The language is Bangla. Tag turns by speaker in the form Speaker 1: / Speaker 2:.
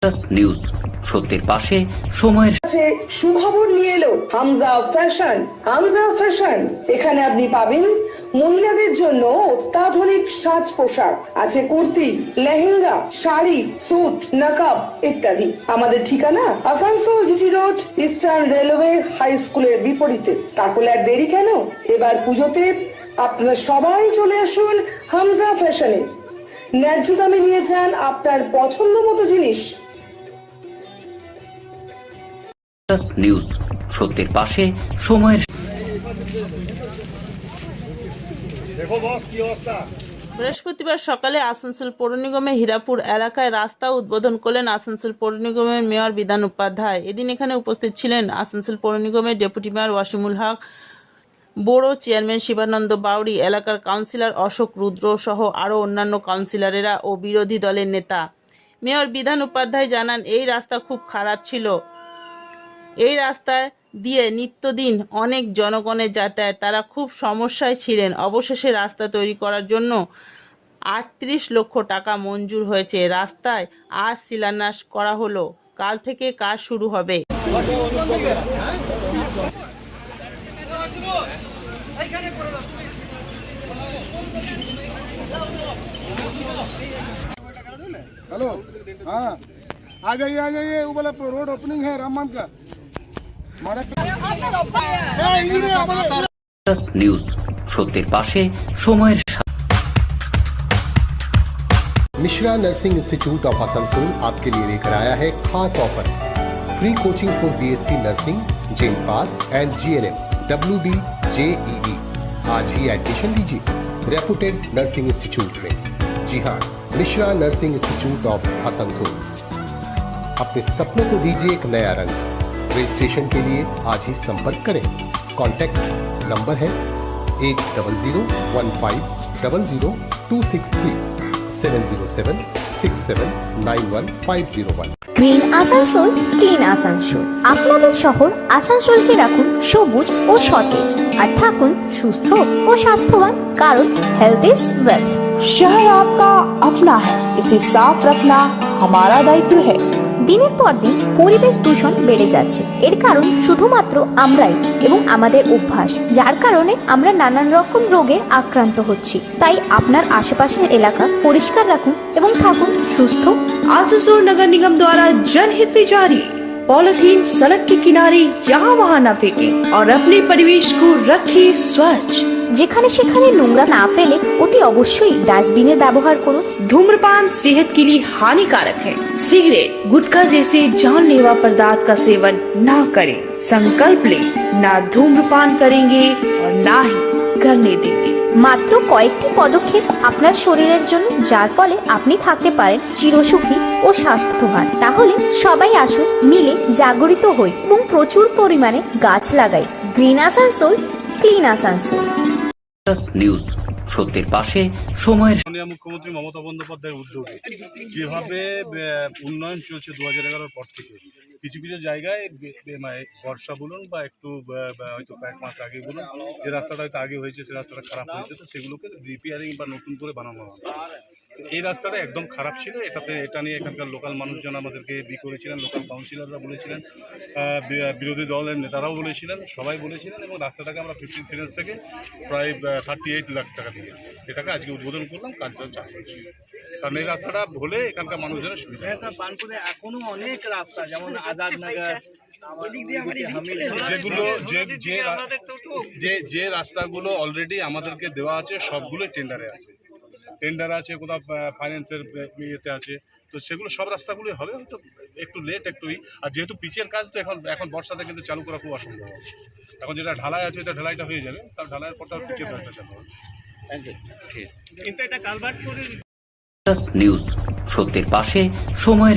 Speaker 1: নিউজ সত্যের পাশে সময়ের
Speaker 2: সুখবর নিয়ে এলো হামজা ফ্যাশন। হামজা ফ্যাশন, এখানে আপনি পাবেন মহিলাদের জন্য অত্যাধুনিক সাজ পোশাক, আছে কুর্তি, লেহেঙ্গা, শাড়ি, স্যুট, নকাব ইত্যাদি। আমাদের ঠিকানা Asansol GT road, eastern railway high স্কুলের বিপরীতে। তাহলে আর দেরি কেন, এবার পুজোতে আপনারা সবাই চলে আসুন হামজা ফ্যাশনে। ন্যায্য দামে নিয়ে যান আপনার পছন্দ মতো জিনিস।
Speaker 1: নিউজ সত্যের পাশে সময়ের
Speaker 3: বৃহস্পতিবার সকালে আসানসোল পৌর নিগমের হীরাপুর এলাকায় রাস্তা উদ্বোধন করলেন আসানসোল পৌর নিগমের মেয়র বিধান উপাধ্যায়। এদিন এখানে উপস্থিত ছিলেন আসানসোল পৌর নিগমের ডেপুটি মেয়র ওয়াসিমুল হক, বড় চেয়ারম্যান শিবানন্দ বাউরি, এলাকার কাউন্সিলর অশোক রুদ্র সহ আরও অন্যান্য কাউন্সিলরেরা ও বিরোধী দলের নেতা। মেয়র বিধান উপাধ্যায় জানান, এই রাস্তা খুব খারাপ ছিল। এই রাস্তায় দিয়ে নিত্যদিন অনেক জনগণের যাতায়াত, তারা খুব সমস্যায় ছিলেন। অবশেষে রাস্তা তৈরি করার জন্য ৩৮ লক্ষ টাকা মঞ্জুর হয়েছে। রাস্তায় আজ শিলান্যাস করা হলো, কাল থেকে কাজ শুরু হবে।
Speaker 4: हेलो, हाँ आ जाइए वो वाला रोड ओपनिंग है राममान का।
Speaker 1: নিউজ সত্যের পাশে সময়ের
Speaker 5: Mishra nursing institute of Asansol आपके लिए लेकर आया है खास offer. Free coaching for BSc nursing, जेन पास एंड जीएनएम, WB, JEE। आज ही एडमिशन लीजिए रेपुटेड नर्सिंग इंस्टीट्यूट में। जी हाँ, Mishra nursing institute of Asansol. अपने सपनों को दीजिए एक नया रंग। रजिस्ट्रेशन के लिए आज ही संपर्क करें। कॉन्टैक्ट नंबर है 8015000263 70767911501।
Speaker 6: Green Asansol, clean Asansol. আপনাদের শহর আসানসোলকে রাখুন সবুজ ও সতেজ, আর থাকুন সুস্থ ও স্বাস্থ্যবান, কারণ হেলথ ইজ ওয়েলথ।
Speaker 7: शहर आपका अपना है, इसे साफ रखना हमारा दायित्व है।
Speaker 6: দিনের পর দিন পরিবেশ দূষণ বেড়ে যাচ্ছে। এর কারণ শুধুমাত্র আমরাই এবং আমাদের অভ্যাস, যার কারণে আমরা নানান রকম রোগে আক্রান্ত হচ্ছি। তাই আপনার আশেপাশের এলাকা পরিষ্কার রাখুন এবং থাকুন সুস্থ।
Speaker 7: आसनसोल नगर निगम द्वारा जनहित में जारी। पॉलिथीन सड़क के किनारे यहाँ वहाँ न फेंकें और अपने परिवेश को रखें स्वच्छ।
Speaker 6: যেখানে সেখানে নোংরা না ফেলে অতি অবশ্যই ডাস্টবিনের ব্যবহার করুন।
Speaker 7: धूम्रपान सेहत के लिए हानिकारक है। सिगरेट, गुटखा जैसे जानलेवा पदार्थ का सेवन न करें। संकल्प लें, ना धूम्रपान करेंगे और ना ही करने देंगे।
Speaker 6: মাত্র কয়েকটি পদক্ষেপ আপনার শরীরের জন্য, যার ফলে আপনি থাকতে পারেন চিরসুখী ও স্বাস্থ্যবান। তাহলে সবাই আসুন, মিলে জাগরিত হই এবং প্রচুর পরিমাণে গাছ লাগাই। Green Asansol, clean Asansol.
Speaker 1: News সত্যের পাশে সময়ের
Speaker 8: মাননীয় মুখ্যমন্ত্রী মমতা বন্দ্যোপাধ্যায়ের উদ্যোগে যেভাবে উন্নয়ন চলছে 2011 পর থেকে কিছু কিছু জায়গায় বর্ষা বলুন বা একটু হয়তো কয়েক মাস আগে বলুন, যে রাস্তাটা হয়তো আগে হয়েছে সে রাস্তাটা খারাপ হয়েছে, তো সেগুলোকে রিপেয়ারিং বা নতুন করে বানানো হবে। এই রাস্তাটা একদম খারাপ ছিল। এটা নিয়ে এখানকার লোকাল মানুষজন আমাদেরকে করেছিলেন, লোকাল কাউন্সিলররা বলেছিলেন, বিরোধী দলের নেতারাও বলেছিলেন, সবাই বলেছিলেন, এবং রাস্তাটাকে আমরা 15 ফিনান্স থেকে প্রায় 38 লাখ টাকা দিয়ে এটাকে আজকে উদ্বোধন করলাম। কাজটা চালু হয়েছে, কারণ এই রাস্তাটা হলে এখানকার মানুষজনের সুবিধা।
Speaker 9: বানপুরে এখনো অনেক রাস্তা, যেমন আজাদনগর,
Speaker 8: যেগুলো যে রাস্তাগুলো অলরেডি আমাদেরকে দেওয়া আছে সবগুলো টেন্ডার আছে, কোথাও ফাইন্যান্সের ইয়েতে আছে, তো সেগুলো সব রাস্তাগুলোই হবে, হয়তো একটু লেট একটুই। আর যেহেতু পিচের কাজ, তো এখন বর্ষাতে কিন্তু চালু করা খুব অসম্ভব হবে। এখন যেটা ঢালাই আছে এটা ঢালাইটা হয়ে যাবে, তার ঢালাইয়ের পর তার পিচের কাজটা চালু হবে।
Speaker 9: কিন্তু এটা কালভার্ট করে
Speaker 1: নিউজ সত্যের পাশে সময়ের